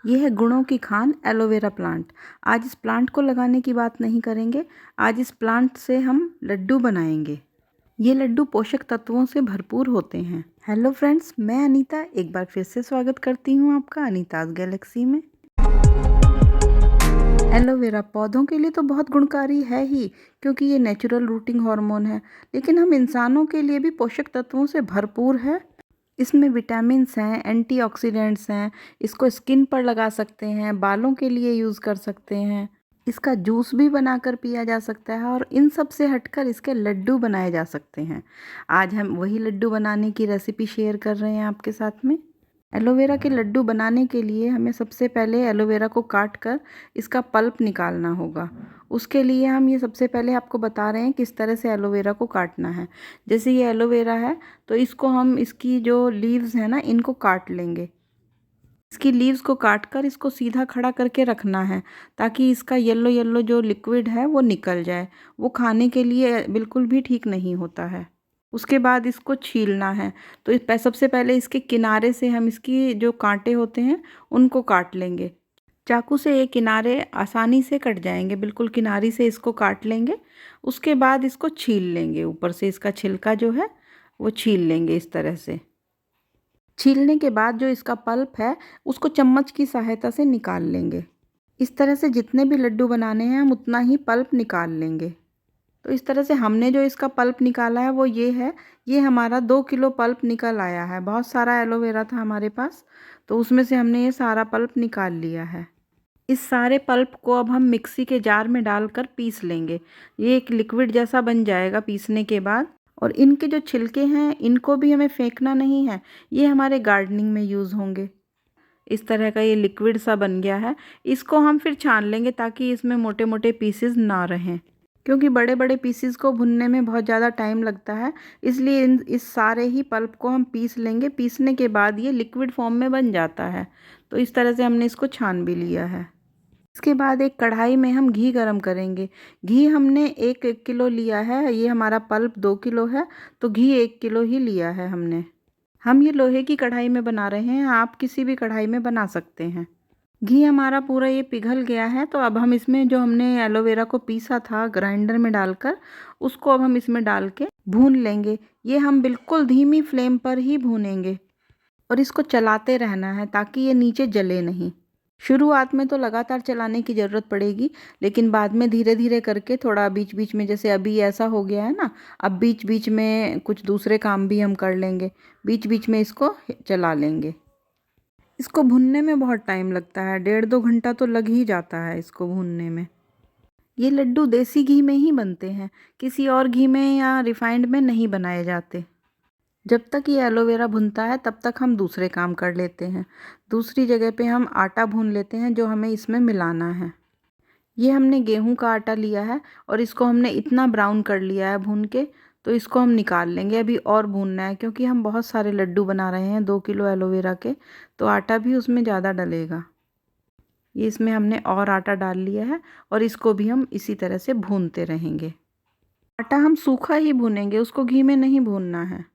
ये है गुणों की खान एलोवेरा प्लांट। आज इस प्लांट को लगाने की बात नहीं करेंगे, आज इस प्लांट से हम लड्डू बनाएंगे। ये लड्डू पोषक तत्वों से भरपूर होते हैं। हेलो फ्रेंड्स, मैं अनीता एक बार फिर से स्वागत करती हूँ आपका अनीताज़ गैलेक्सी में। एलोवेरा पौधों के लिए तो बहुत गुणकारी है ही, क्योंकि ये नेचुरल रूटिंग हार्मोन है, लेकिन हम इंसानों के लिए भी पोषक तत्वों से भरपूर है। इसमें विटामिन्स हैं, एंटीऑक्सीडेंट्स हैं। इसको स्किन पर लगा सकते हैं, बालों के लिए यूज़ कर सकते हैं। इसका जूस भी बनाकर पिया जा सकता है और इन सब से हटकर इसके लड्डू बनाए जा सकते हैं। आज हम वही लड्डू बनाने की रेसिपी शेयर कर रहे हैं आपके साथ में। एलोवेरा के लड्डू बनाने के लिए हमें सबसे पहले एलोवेरा को काट कर इसका पल्प निकालना होगा। उसके लिए हम ये सबसे पहले आपको बता रहे हैं किस तरह से एलोवेरा को काटना है। जैसे ये एलोवेरा है तो इसको हम इसकी जो लीव्स हैं ना, इनको काट लेंगे। इसकी लीव्स को काट कर इसको सीधा खड़ा करके रखना है, ताकि इसका येलो येलो जो लिक्विड है वो निकल जाए। वो खाने के लिए बिल्कुल भी ठीक नहीं होता है। उसके बाद इसको छीलना है। तो सबसे पहले इसके किनारे से हम इसकी जो कांटे होते हैं उनको काट लेंगे। चाकू से ये किनारे आसानी से कट जाएंगे, बिल्कुल किनारी से इसको काट लेंगे। उसके बाद इसको छील लेंगे, ऊपर से इसका छिलका जो है वो छील लेंगे इस तरह से। छीलने के बाद जो इसका पल्प है उसको चम्मच की सहायता से निकाल लेंगे। इस तरह से जितने भी लड्डू बनाने हैं हम उतना ही पल्प निकाल लेंगे। तो इस तरह से हमने जो इसका पल्प निकाला है वो ये है। ये हमारा 2 किलो पल्प निकल आया है। बहुत सारा एलोवेरा था हमारे पास, तो उसमें से हमने ये सारा पल्प निकाल लिया है। इस सारे पल्प को अब हम मिक्सी के जार में डालकर पीस लेंगे। ये एक लिक्विड जैसा बन जाएगा पीसने के बाद। और इनके जो छिलके हैं इनको भी हमें फेंकना नहीं है, ये हमारे गार्डनिंग में यूज़ होंगे। इस तरह का ये लिक्विड सा बन गया है। इसको हम फिर छान लेंगे ताकि इसमें मोटे मोटे पीसेस ना रहें, क्योंकि बड़े बड़े पीसेस को भुनने में बहुत ज़्यादा टाइम लगता है। इसलिए इस सारे ही पल्प को हम पीस लेंगे। पीसने के बाद ये लिक्विड फॉर्म में बन जाता है। तो इस तरह से हमने इसको छान भी लिया है। इसके बाद एक कढ़ाई में हम घी गरम करेंगे। घी हमने 1 किलो लिया है। ये हमारा पल्प 2 किलो है, तो घी 1 किलो ही लिया है हमने। हम ये लोहे की कढ़ाई में बना रहे हैं, आप किसी भी कढ़ाई में बना सकते हैं। घी हमारा पूरा ये पिघल गया है, तो अब हम इसमें जो हमने एलोवेरा को पीसा था ग्राइंडर में डालकर, उसको अब हम इसमें डाल के भून लेंगे। ये हम बिल्कुल धीमी फ्लेम पर ही भूनेंगे और इसको चलाते रहना है ताकि ये नीचे जले नहीं। शुरुआत में तो लगातार चलाने की ज़रूरत पड़ेगी, लेकिन बाद में धीरे धीरे करके थोड़ा बीच बीच में, जैसे अभी ऐसा हो गया है ना, अब बीच बीच में कुछ दूसरे काम भी हम कर लेंगे। बीच बीच में इसको चला लेंगे। इसको भुनने में बहुत टाइम लगता है, 1.5-2 घंटा तो लग ही जाता है इसको भूनने में। ये लड्डू देसी घी में ही बनते हैं, किसी और घी में या रिफाइंड में नहीं बनाए जाते। जब तक ये एलोवेरा भुनता है तब तक हम दूसरे काम कर लेते हैं। दूसरी जगह पे हम आटा भून लेते हैं जो हमें इसमें मिलाना है। ये हमने गेहूं का आटा लिया है और इसको हमने इतना ब्राउन कर लिया है भून के, तो इसको हम निकाल लेंगे। अभी और भूनना है, क्योंकि हम बहुत सारे लड्डू बना रहे हैं 2 किलो एलोवेरा के, तो आटा भी उसमें ज़्यादा डलेगा। ये इसमें हमने और आटा डाल लिया है और इसको भी हम इसी तरह से भूनते रहेंगे। आटा हम सूखा ही भूनेंगे, उसको घी में नहीं भूनना है।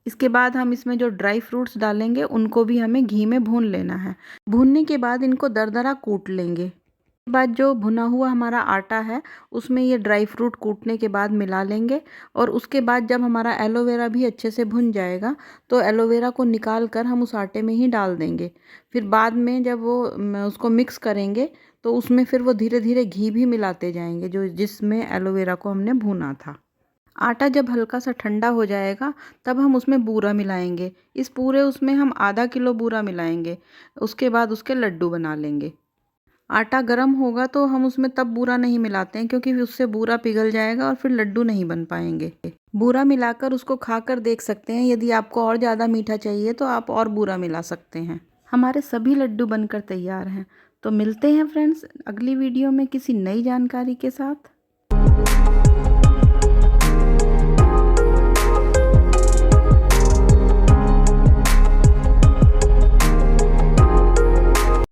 इसके बाद हम इसमें जो ड्राई फ्रूट्स डालेंगे उनको भी हमें घी में भून लेना है। भूनने के बाद इनको दरदरा कूट लेंगे। इसके बाद जो भुना हुआ हमारा आटा है उसमें ये ड्राई फ्रूट कूटने के बाद मिला लेंगे। और उसके बाद जब हमारा एलोवेरा भी अच्छे से भुन जाएगा तो एलोवेरा को निकाल कर हम उस आटे में ही डाल देंगे। फिर बाद में जब वो उसको मिक्स करेंगे तो उसमें फिर वो धीरे धीरे घी भी मिलाते जाएंगे, जो जिसमें एलोवेरा को हमने भुना था। आटा जब हल्का सा ठंडा हो जाएगा तब हम उसमें बूरा मिलाएंगे। इस पूरे उसमें हम आधा किलो बूरा मिलाएंगे। उसके बाद उसके लड्डू बना लेंगे। आटा गर्म होगा तो हम उसमें तब बूरा नहीं मिलाते हैं, क्योंकि उससे बूरा पिघल जाएगा और फिर लड्डू नहीं बन पाएंगे। बूरा मिलाकर उसको खाकर देख सकते हैं। यदि आपको और ज़्यादा मीठा चाहिए तो आप और बूरा मिला सकते हैं। हमारे सभी लड्डू बनकर तैयार हैं। तो मिलते हैं फ्रेंड्स अगली वीडियो में किसी नई जानकारी के साथ।